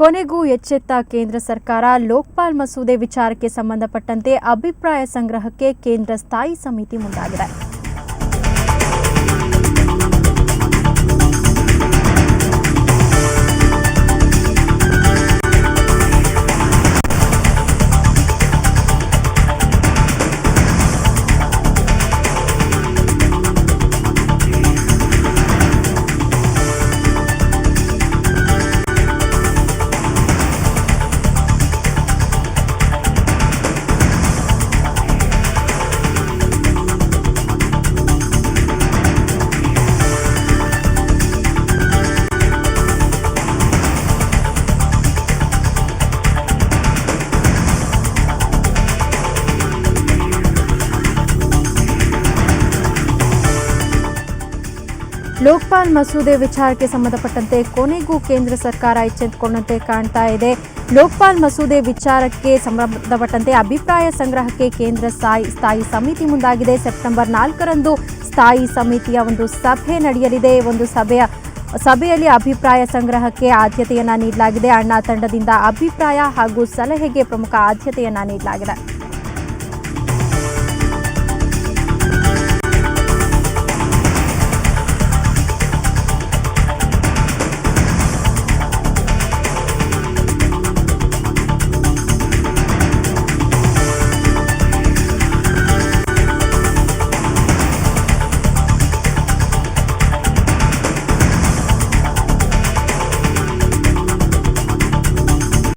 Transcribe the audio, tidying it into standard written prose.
ಕೊನೆಗೂ ಎಚ್ಚೆತ್ತ ಕೇಂದ್ರ ಸರ್ಕಾರ ಲೋಕಪಾಲ್ ಮಸೂದೆ ವಿಚಾರಕ್ಕೆ ಸಂಬಂಧಪಟ್ಟಂತೆ ಅಭಿಪ್ರಾಯ ಸಂಗ್ರಹಕ್ಕೆ ಕೇಂದ್ರ ಸ್ಥಾಯಿ ಸಮಿತಿ ಮುಂದಾಗಿದೆ. ಲೋಕಪಾಲ್ ಮಸೂದೆ ವಿಚಾರಕ್ಕೆ ಸಂಬಂಧಪಟ್ಟಂತೆ ಕೊನೆಗೂ ಕೇಂದ್ರ ಸರ್ಕಾರ ಎಚ್ಚೆತ್ತುಕೊಂಡಂತೆ ಕಾಣ್ತಾ ಇದೆ. ಲೋಕಪಾಲ್ ಮಸೂದೆ ವಿಚಾರಕ್ಕೆ ಸಂಬಂಧಪಟ್ಟಂತೆ ಅಭಿಪ್ರಾಯ ಸಂಗ್ರಹಕ್ಕೆ ಕೇಂದ್ರ ಸ್ಥಾಯಿ ಸಮಿತಿ ಮುಂದಾಗಿದೆ. ಸೆಪ್ಟೆಂಬರ್ 4ರಂದು ಸ್ಥಾಯಿ ಸಮಿತಿಯ ಒಂದು ಸಭೆ ನಡೆಯಲಿದೆ. ಒಂದು ಸಭೆಯಲ್ಲಿ ಅಭಿಪ್ರಾಯ ಸಂಗ್ರಹಕ್ಕೆ ಆದ್ಯತೆಯನ್ನ ನೀಡಲಾಗಿದೆ. ಅಣ್ಣಾ ತಂಡದಿಂದ ಅಭಿಪ್ರಾಯ ಹಾಗೂ ಸಲಹೆಗೆ ಪ್ರಮುಖ ಆದ್ಯತೆಯನ್ನ ನೀಡಲಾಗಿದೆ.